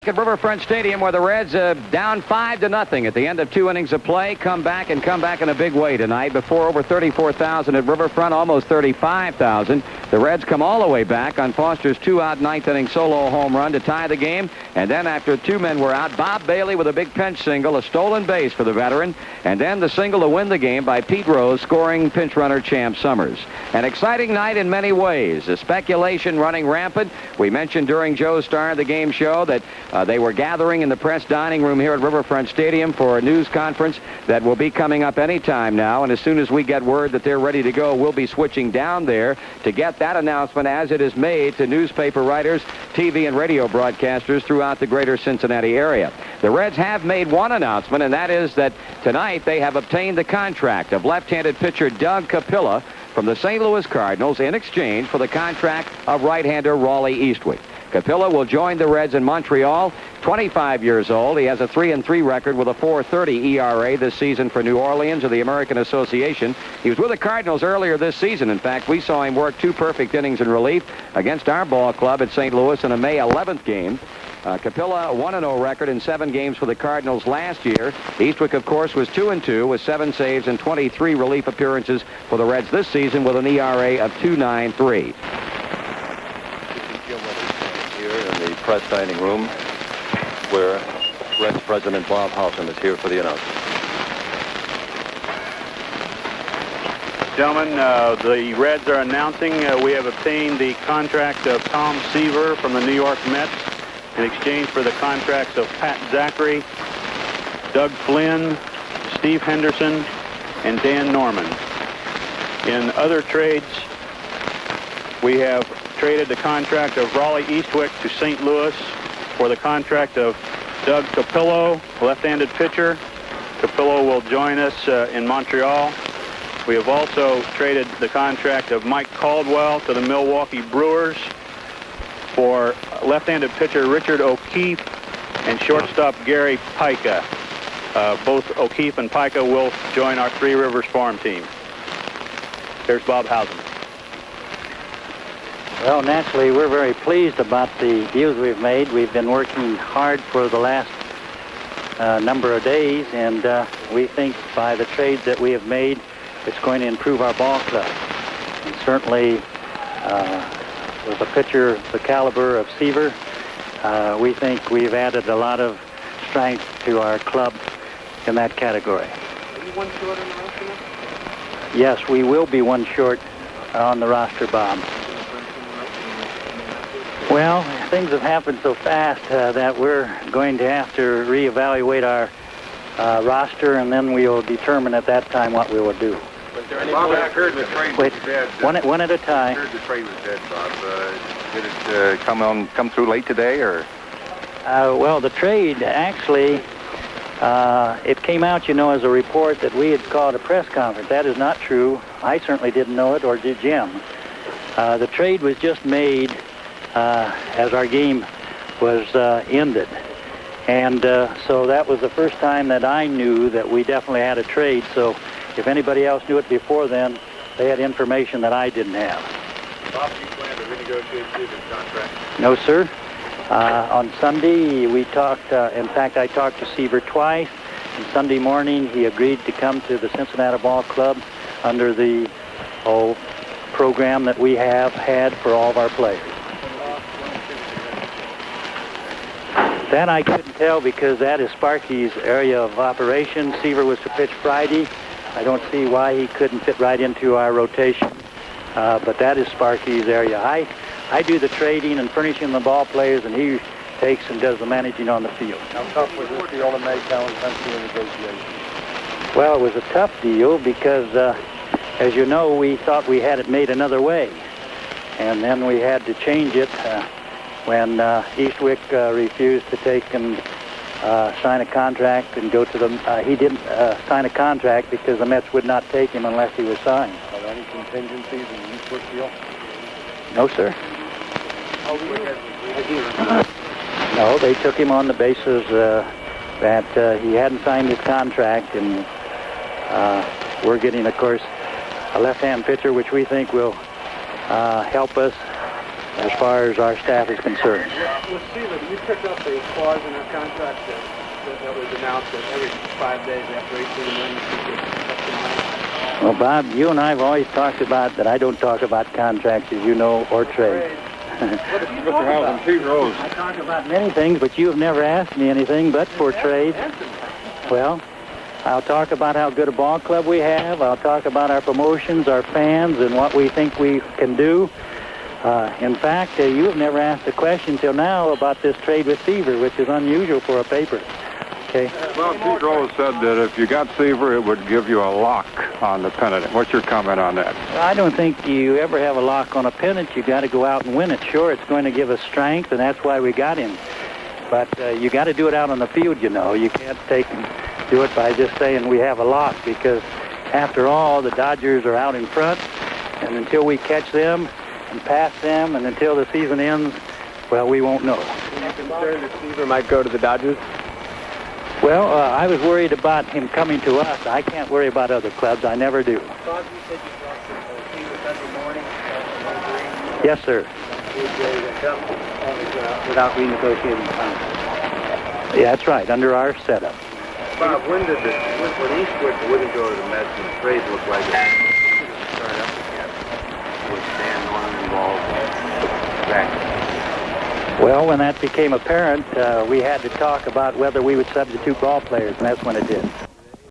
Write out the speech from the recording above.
At Riverfront Stadium, where the Reds down 5-0 at the end of 2 innings of play, come back in a big way tonight. Before over 34,000 at Riverfront, almost 35,000. The Reds come all the way back on Foster's 2-out 9th inning solo home run to tie the game. And then after 2 men were out, Bob Bailey with a big pinch single, a stolen base for the veteran, and then the single to win the game by Pete Rose, scoring pinch runner Champ Summers. An exciting night in many ways. The speculation running rampant. We mentioned during Joe's Star of the Game show that they were gathering in the press dining room here at Riverfront Stadium for a news conference that will be coming up any time now. And as soon as we get word that they're ready to go, we'll be switching down there to get that announcement as it is made to newspaper writers, TV and radio broadcasters throughout the greater Cincinnati area. The Reds have made one announcement, and that is that tonight they have obtained the contract of left-handed pitcher Doug Capilla from the St. Louis Cardinals in exchange for the contract of right-hander Raleigh Eastwick. Capilla will join the Reds in Montreal, 25 years old. He has a 3-3 record with a 4.30 ERA this season for New Orleans of the American Association. He was with the Cardinals earlier this season. In fact, we saw him work 2 perfect innings in relief against our ball club at St. Louis in a May 11th game. Capilla, a 1-0 record in 7 games for the Cardinals last year. Eastwick, of course, was 2-2 with 7 saves and 23 relief appearances for the Reds this season with an ERA of 2.93. In the press dining room, where Reds President Bob Howsam is here for the announcement. Gentlemen, the Reds are announcing we have obtained the contract of Tom Seaver from the New York Mets in exchange for the contracts of Pat Zachary, Doug Flynn, Steve Henderson, and Dan Norman. In other trades, we have traded the contract of Raleigh Eastwick to St. Louis for the contract of Doug Capillo, left-handed pitcher. Capillo will join us in Montreal. We have also traded the contract of Mike Caldwell to the Milwaukee Brewers for left-handed pitcher Richard O'Keefe and shortstop Gary Pica. Both O'Keefe and Pica will join our Three Rivers farm team. Here's Bob Howsam. Well, naturally, we're very pleased about the deals we've made. We've been working hard for the last number of days, and we think by the trades that we have made, it's going to improve our ball club. And certainly, with a pitcher the caliber of Seaver, we think we've added a lot of strength to our club in that category. Are you 1 short on the roster now? Yes, we will be 1 short on the roster, Bob. Well, things have happened so fast that we're going to have to reevaluate our roster, and then we'll determine at that time what we will do. Bob, I heard the trade was dead. One at a time. I heard the trade was dead, Bob. Did it come through late today, or? Well, the trade actually, it came out, as a report that we had called a press conference. That is not true. I certainly didn't know it, or did Jim. The trade was just made as our game was ended. And so that was the first time that I knew that we definitely had a trade. So if anybody else knew it before then, they had information that I didn't have. Bob, do you plan to renegotiate Seaver's contract? No, sir. On Sunday, we talked, in fact, I talked to Seaver twice. And Sunday morning, he agreed to come to the Cincinnati Ball Club under the program that we have had for all of our players. That I couldn't tell because that is Sparky's area of operation. Seaver was to pitch Friday. I don't see why he couldn't fit right into our rotation, but that is Sparky's area. I do the trading and furnishing the ball players, and he takes and does the managing on the field. How tough was this deal to make down country in negotiations? Well, it was a tough deal because, as you know, we thought we had it made another way, and then we had to change it when Eastwick refused to take and sign a contract and go to the... he didn't sign a contract because the Mets would not take him unless he was signed. Are there any contingencies in the Eastwick deal? No, sir. No, they took him on the basis that he hadn't signed his contract, and we're getting, of course, a left-hand pitcher, which we think will help us as far as our staff is concerned. With Seaver, you picked up a clause in our contract that was announced that every 5 days after 18 minutes you get up to money. Well, Bob, you and I have always talked about that I don't talk about contracts, as you know, or trade. Mr. Howsam, Pete Rose. I talk about many things, but you have never asked me anything but for trade. Well, I'll talk about how good a ball club we have. I'll talk about our promotions, our fans, and what we think we can do. In fact, you have never asked a question till now about this trade with Seaver, which is unusual for a paper. Okay. Well, Pete Rose said that if you got Seaver, it would give you a lock on the pennant. What's your comment on that? I don't think you ever have a lock on a pennant. You got to go out and win it. Sure, it's going to give us strength, and that's why we got him. But you got to do it out on the field, you know. You can't do it by just saying we have a lock, because after all, the Dodgers are out in front, and until we catch them and pass them, and until the season ends, well, we won't know. Are you concerned that Seaver might go to the Dodgers? Well, I was worried about him coming to us. I can't worry about other clubs. I never do. Bob, you said you talked to Seaver Sunday morning. Yes, sir. Without renegotiating the contract. Yeah, that's right, under our setup. Bob, when Eastwood wouldn't go to the Mets and the trade looked like it start up again with Dan Norman involved? Well, when that became apparent, we had to talk about whether we would substitute ball players, and that's when it did.